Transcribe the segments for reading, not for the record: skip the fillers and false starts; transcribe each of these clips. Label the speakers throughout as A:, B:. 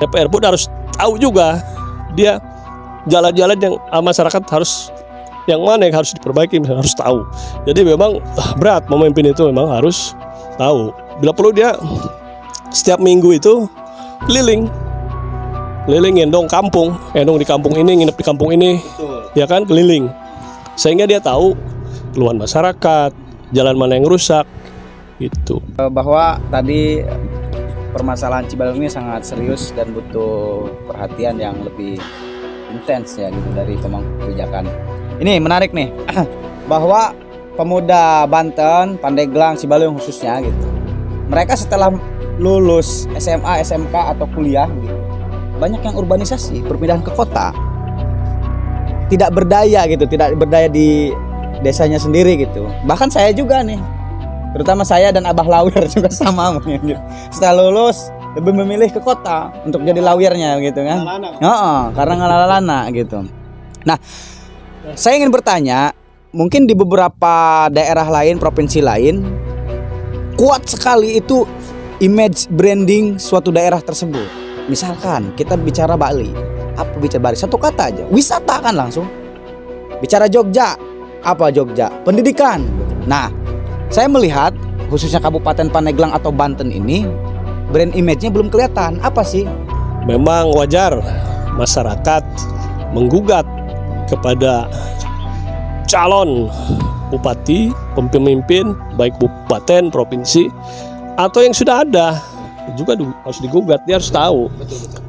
A: DPR pun harus tahu juga dia jalan-jalan yang masyarakat harus yang mana yang harus diperbaiki, harus tahu. Jadi memang berat memimpin itu, memang harus tahu. Bila perlu dia setiap minggu itu keliling ngendong kampung, di kampung ini, nginep di kampung ini.
B: Betul.
A: Ya kan, keliling. Sehingga dia tahu keluhan masyarakat, jalan mana yang rusak gitu.
B: Bahwa tadi permasalahan Cibalong ini sangat serius dan butuh perhatian yang lebih intens ya gitu dari pemangku kebijakan. Ini menarik nih bahwa pemuda Banten, Pandeglang, Cibalong khususnya gitu. Mereka setelah lulus SMA, SMK atau kuliah gitu, banyak yang urbanisasi, perpindahan ke kota. Tidak berdaya gitu, tidak berdaya di desanya sendiri gitu. Bahkan saya juga nih, terutama saya dan Abah Lawyer juga sama mungkin gitu. Setelah lulus lebih memilih ke kota untuk jadi lawyernya gitu kan. Karena ngalalana gitu. Nah, saya ingin bertanya, mungkin di beberapa daerah lain, provinsi lain, kuat sekali itu image branding suatu daerah tersebut. Misalkan kita bicara Bali, apa bicara Bali? Satu kata aja, wisata kan langsung. Bicara Jogja, apa Jogja? Pendidikan. Nah, saya melihat khususnya Kabupaten Pandeglang atau Banten ini brand image-nya belum kelihatan. Apa sih?
A: Memang wajar masyarakat menggugat kepada calon bupati, pemimpin baik kabupaten, provinsi atau yang sudah ada juga harus digugat. Dia harus tahu.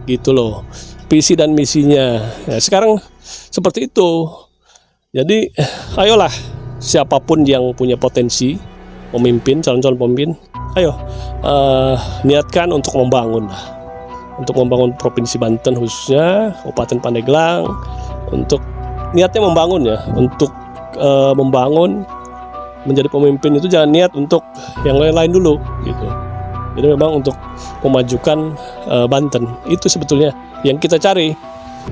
A: Gitu loh, visi dan misinya. Ya, sekarang seperti itu. Jadi ayolah, siapapun yang punya potensi pemimpin, calon-calon pemimpin, ayo niatkan untuk membangun lah. Untuk membangun Provinsi Banten khususnya, Kabupaten Pandeglang, untuk niatnya membangun ya, untuk membangun menjadi pemimpin itu jangan niat untuk yang lain-lain dulu gitu. Jadi memang untuk memajukan Banten itu sebetulnya yang kita cari.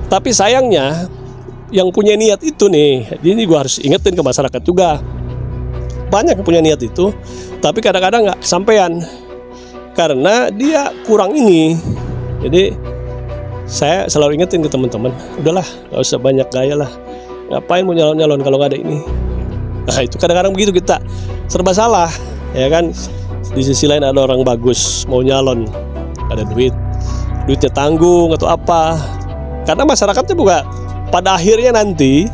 A: Tapi sayangnya yang punya niat itu nih, ini gue harus ingetin ke masyarakat juga. Banyak yang punya niat itu, tapi kadang-kadang nggak kesampaian karena dia kurang ini. Jadi saya selalu ingetin ke teman-teman, udahlah, nggak usah banyak gaya lah. Ngapain mau nyalon-nyalon kalau nggak ada ini? Nah itu kadang-kadang begitu, kita serba salah, ya kan? Di sisi lain ada orang bagus mau nyalon, ada duitnya tanggung atau apa. Karena masyarakatnya juga pada akhirnya nanti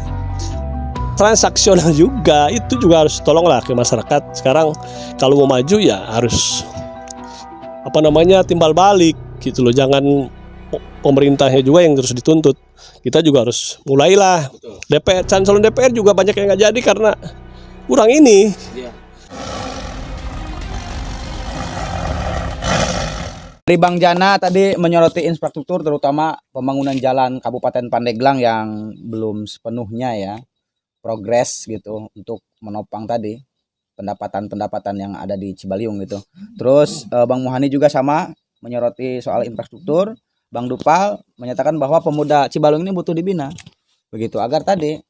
A: transaksional juga, itu juga harus tolonglah ke masyarakat. Sekarang kalau mau maju ya harus timbal balik gitu loh. Jangan pemerintahnya juga yang terus dituntut. Kita juga harus mulailah. DPR, calon DPR juga banyak yang nggak jadi karena kurang ini.
B: Dari Bang Jana tadi menyoroti infrastruktur, terutama pembangunan jalan Kabupaten Pandeglang yang belum sepenuhnya ya progres gitu untuk menopang tadi pendapatan yang ada di Cibaliung gitu. Terus Bang Muhani juga sama menyoroti soal infrastruktur. Bang Dupal menyatakan bahwa pemuda Cibaliung ini butuh dibina begitu agar tadi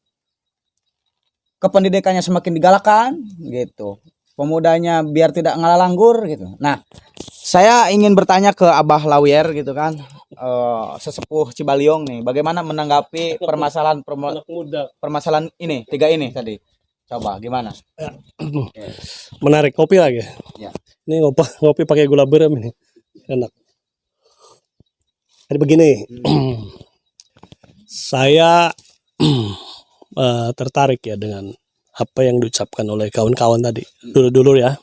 B: kependidikannya semakin digalakan gitu. Pemudanya biar tidak ngalah langgur gitu. Nah, saya ingin bertanya ke Abah Lawyer gitu kan, sesepuh Cibaliung nih, bagaimana menanggapi permasalahan ini, tiga ini tadi? Coba gimana?
A: Ya. Menarik, kopi lagi.
B: Ya.
A: Ini ngopi pakai gula berem ini, enak. Jadi begini, saya tertarik ya dengan apa yang diucapkan oleh kawan-kawan tadi, dulu ya.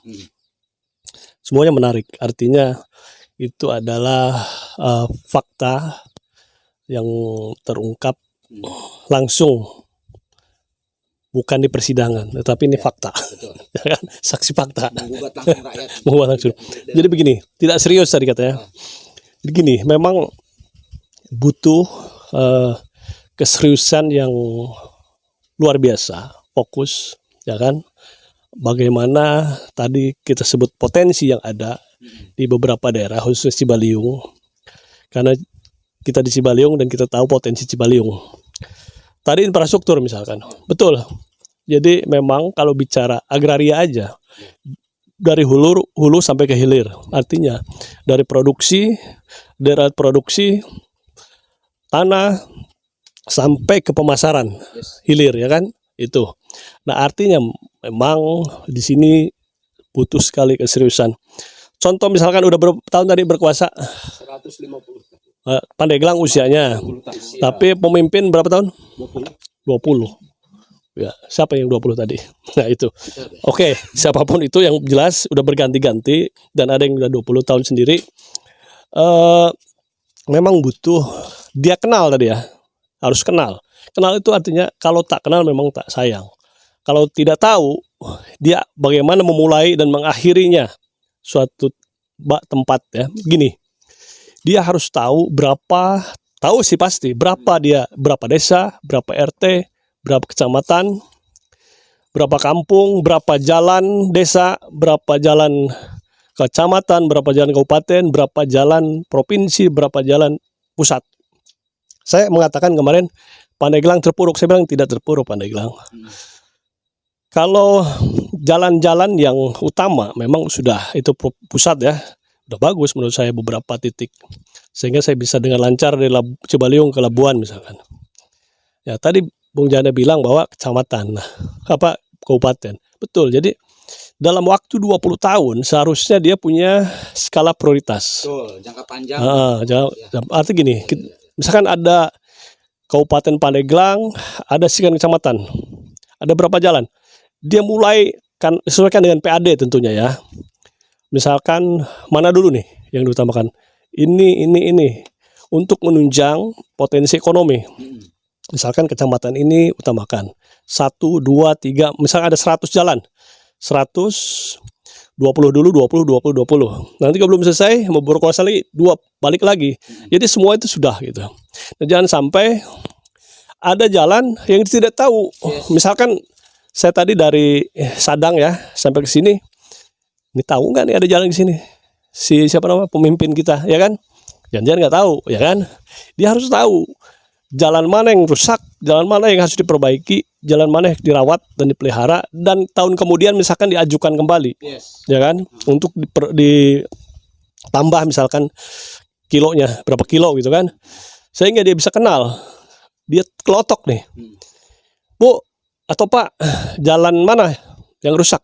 A: Semuanya menarik, artinya itu adalah fakta yang terungkap langsung, bukan di persidangan, tetapi ini fakta. Ya kan? Saksi fakta. Menggugat langsung. Jadi begini, tidak serius tadi katanya. Begini, memang butuh keseriusan yang luar biasa, fokus, ya kan? Bagaimana tadi kita sebut potensi yang ada di beberapa daerah khususnya Cibaliung, karena kita di Cibaliung dan kita tahu potensi Cibaliung. Tadi infrastruktur misalkan, betul. Jadi memang kalau bicara agraria aja, dari hulu sampai ke hilir, artinya dari produksi, dari produksi tanah sampai ke pemasaran hilir ya kan itu. Nah artinya memang di sini butuh sekali keseriusan. Contoh misalkan udah berapa tahun tadi berkuasa?
C: 150.
A: Pandeglang usianya, tapi pemimpin berapa tahun? 20. Ya, siapa yang 20 tadi? Nah itu. Oke, siapapun itu yang jelas udah berganti-ganti dan ada yang udah 20 tahun sendiri. Memang butuh dia kenal tadi ya. Harus kenal. Kenal itu artinya kalau tak kenal memang tak sayang. Kalau tidak tahu dia bagaimana memulai dan mengakhirinya suatu tempat ya. Gini. Dia harus tahu tahu sih pasti berapa desa, berapa RT, berapa kecamatan, berapa kampung, berapa jalan desa, berapa jalan kecamatan, berapa jalan kabupaten, berapa jalan provinsi, berapa jalan pusat. Saya mengatakan kemarin Pandeglang terpuruk, saya bilang tidak terpuruk Pandeglang. Kalau jalan-jalan yang utama memang sudah itu pusat ya, udah bagus menurut saya beberapa titik, sehingga saya bisa dengan lancar dari Cibaliung ke Labuan misalkan. Ya tadi Bung Jana bilang bahwa kecamatan, kabupaten, betul. Jadi dalam waktu 20 tahun seharusnya dia punya skala prioritas.
B: Betul, jangka panjang.
A: Artinya gini, misalkan ada Kabupaten Pandeglang, ada sekian kecamatan, ada berapa jalan, dia mulai kan sesuaikan dengan PAD tentunya ya. Misalkan mana dulu nih yang diutamakan? Ini untuk menunjang potensi ekonomi. Misalkan kecamatan ini utamakan 1, 2, 3, misalkan ada 100 jalan. 100 20 dulu 20. Nanti kalau belum selesai mau berkuasa lagi 2 balik lagi. Jadi semua itu sudah gitu. Nah, jangan sampai ada jalan yang tidak tahu. Misalkan saya tadi dari Sadang ya sampai ke sini. Ini tahu nggak nih ada jalan di sini? Siapa nama pemimpin kita, ya kan? Jangan-jangan nggak tahu, ya kan? Dia harus tahu jalan mana yang rusak, jalan mana yang harus diperbaiki, jalan mana yang dirawat dan dipelihara, dan tahun kemudian misalkan diajukan kembali, ya kan? Untuk ditambah misalkan kilonya berapa kilo gitu kan? Sehingga dia bisa kenal, dia kelotok nih, Bu atau Pak, jalan mana yang rusak?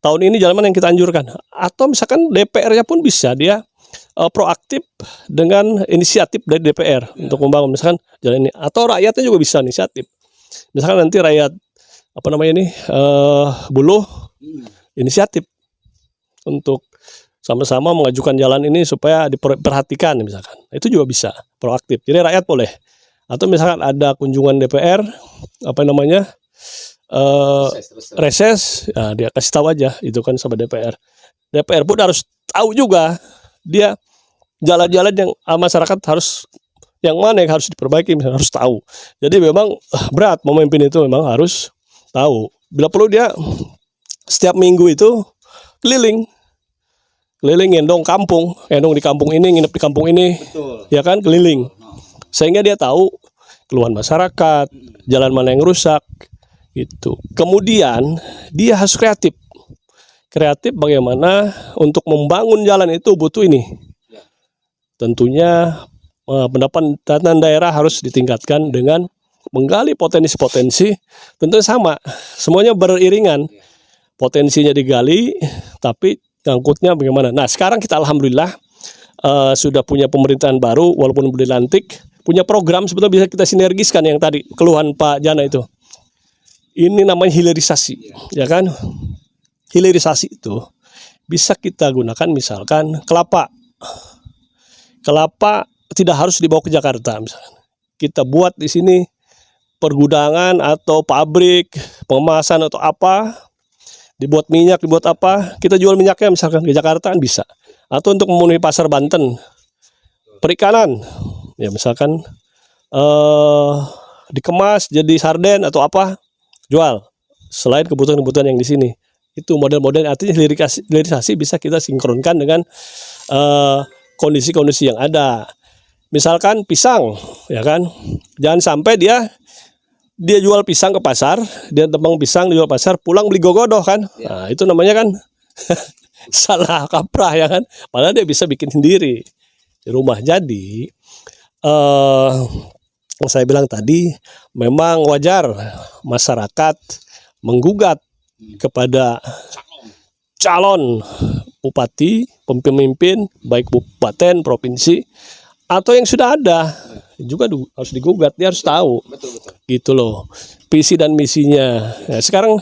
A: Tahun ini jalan mana yang kita anjurkan? Atau misalkan DPR-nya pun bisa dia proaktif dengan inisiatif dari DPR untuk membangun misalkan jalan ini. Atau rakyatnya juga bisa inisiatif. Misalkan nanti rakyat Buluh inisiatif untuk sama-sama mengajukan jalan ini supaya diperhatikan misalkan. Itu juga bisa proaktif. Jadi rakyat boleh. Atau misalkan ada kunjungan DPR reses, nah, dia kasih tahu aja itu kan sama DPR. DPR pun harus tahu juga dia jalan-jalan yang masyarakat harus yang mana yang harus diperbaiki harus tahu. Jadi memang berat memimpin itu memang harus tahu. Bila perlu dia setiap minggu itu keliling ngendong di kampung ini, nginep di kampung ini.
B: Betul.
A: Ya kan keliling. Sehingga dia tahu keluhan masyarakat, jalan mana yang rusak. Itu. Kemudian dia harus kreatif. Kreatif bagaimana untuk membangun jalan itu butuh ini. Tentunya pendapatan daerah harus ditingkatkan dengan menggali potensi-potensi. Tentunya sama, semuanya beriringan. Potensinya digali, tapi ngangkutnya bagaimana. Nah sekarang kita alhamdulillah sudah punya pemerintahan baru, walaupun belum dilantik, punya program sebetulnya bisa kita sinergiskan yang tadi keluhan Pak Jana itu. Ini namanya hilirisasi, ya kan? Hilirisasi itu bisa kita gunakan misalkan kelapa tidak harus dibawa ke Jakarta misalkan. Kita buat di sini pergudangan atau pabrik pengemasan atau apa, dibuat minyak, dibuat apa, kita jual minyaknya misalkan ke Jakarta kan bisa. Atau untuk memenuhi pasar Banten, perikanan, ya misalkan dikemas jadi sarden atau apa, jual selain kebutuhan-kebutuhan yang di sini. Itu model-model, artinya hilirisasi bisa kita sinkronkan dengan kondisi-kondisi yang ada. Misalkan pisang, ya kan, jangan sampai dia jual pisang ke pasar, dia tebang pisang dijual pasar, pulang beli gogodoh kan. Nah itu namanya kan salah kaprah ya kan, padahal dia bisa bikin sendiri. di rumah. Jadi saya bilang tadi memang wajar masyarakat menggugat kepada calon bupati, pemimpin baik kabupaten, provinsi atau yang sudah ada juga harus digugat. Dia harus tahu, gitu loh, visi dan misinya. Ya, sekarang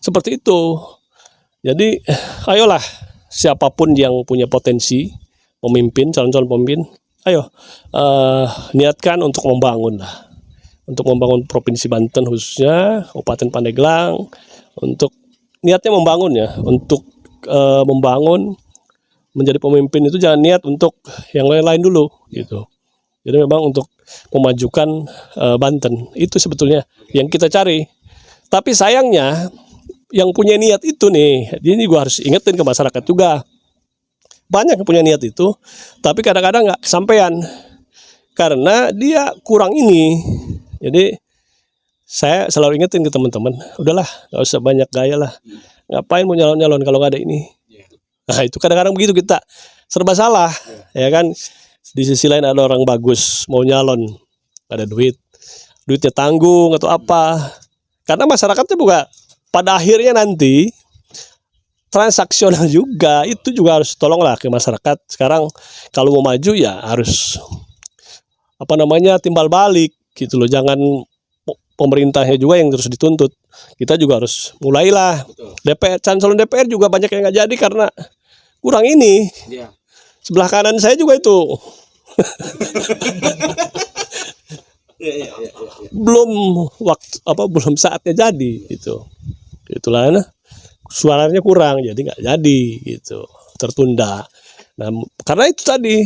A: seperti itu. Jadi ayolah, siapapun yang punya potensi pemimpin, calon-calon pemimpin, ayo niatkan untuk membangun lah, untuk membangun provinsi Banten khususnya Kabupaten Pandeglang, untuk niatnya membangun ya, untuk membangun menjadi pemimpin itu jangan niat untuk yang lain-lain dulu gitu. Jadi memang untuk memajukan Banten itu sebetulnya yang kita cari. Tapi sayangnya yang punya niat itu nih, ini gua harus ingetin ke masyarakat juga. Banyak yang punya niat itu, tapi kadang-kadang nggak kesampaian karena dia kurang ini. Jadi saya selalu ingetin ke teman-teman, udahlah nggak usah banyak gaya lah. Ngapain mau nyalon-nyalon kalau nggak ada ini? Nah itu kadang-kadang begitu, kita serba salah, ya kan? Di sisi lain ada orang bagus mau nyalon, ada duitnya tanggung atau apa? Karena masyarakatnya juga pada akhirnya nanti transaksional juga, itu juga harus tolonglah ke masyarakat. Sekarang kalau mau maju ya harus timbal balik gitu loh, jangan pemerintahnya juga yang terus dituntut. Kita juga harus mulailah. DPR, calon DPR juga banyak yang nggak jadi karena kurang ini. Sebelah kanan saya juga itu belum saatnya jadi gitu. Itulah suaranya kurang, jadi nggak jadi gitu, tertunda. Nah karena itu tadi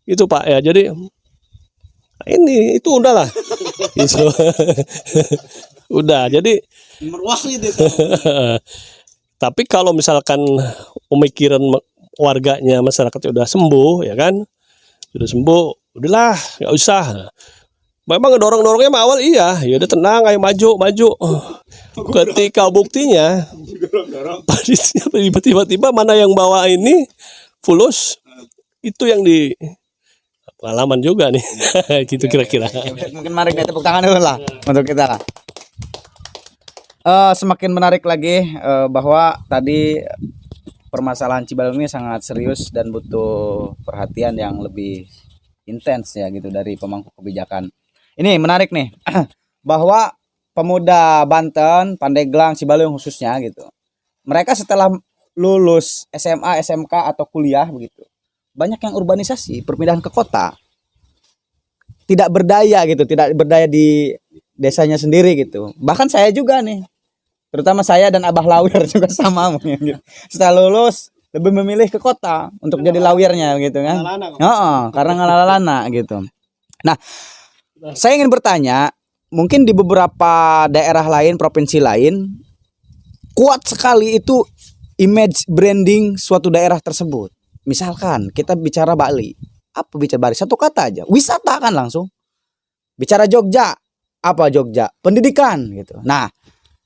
A: itu Pak ya, jadi ini itu udahlah gitu. Udah jadi tapi kalau misalkan pemikiran warganya, masyarakatnya udah sembuh ya kan, sudah sembuh, udahlah nggak usah. Memang dorong-dorongnya awal iya, ya udah tenang, ayo maju. Ketika buktinya tiba-tiba mana yang bawa ini fulus, itu yang di pengalaman juga nih. Gitu kira-kira.
B: Mungkin mari kita tepuk tangan dulu lah untuk kita lah. Semakin menarik lagi bahwa tadi permasalahan Cibalong ini sangat serius dan butuh perhatian yang lebih intens ya gitu dari pemangku kebijakan. Ini menarik nih bahwa pemuda Banten, Pandeglang, Cibalong khususnya gitu. Mereka setelah lulus SMA, SMK atau kuliah begitu, banyak yang urbanisasi, perpindahan ke kota. Tidak berdaya gitu, tidak berdaya di desanya sendiri gitu. Bahkan saya juga nih, terutama saya dan Abah Lawyer juga sama mungkin gitu. Setelah lulus lebih memilih ke kota untuk jadi lawyernya gitu kan. Karena ngalalana gitu. Nah, saya ingin bertanya, mungkin di beberapa daerah lain, provinsi lain, kuat sekali itu image branding suatu daerah tersebut. Misalkan kita bicara Bali, apa bicara Bali? Satu kata aja, wisata kan langsung. Bicara Jogja, apa Jogja? Pendidikan gitu. Nah,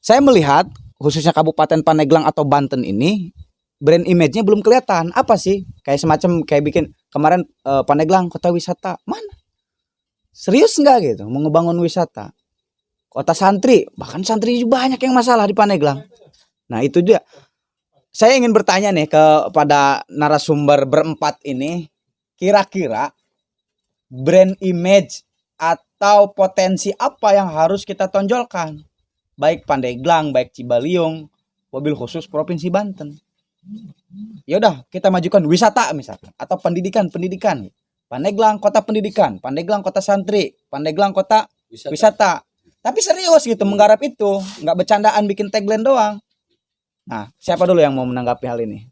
B: saya melihat khususnya Kabupaten Pandeglang atau Banten ini brand image-nya belum kelihatan. Apa sih? Kayak semacam kayak bikin kemarin Pandeglang kota wisata. Mana? Serius nggak gitu mau ngebangun wisata? Kota santri, bahkan santri juga banyak yang masalah di Pandeglang. Nah, itu dia. Saya ingin bertanya nih kepada narasumber berempat ini, kira-kira brand image atau potensi apa yang harus kita tonjolkan? Baik Pandeglang, baik Cibaliung, wabil khusus Provinsi Banten. Ya udah, kita majukan wisata misalkan atau pendidikan. Pandeglang kota pendidikan, Pandeglang kota santri, Pandeglang kota wisata. Tapi serius gitu menggarap itu, nggak bercandaan bikin tagline doang. Nah, siapa dulu yang mau menanggapi hal ini?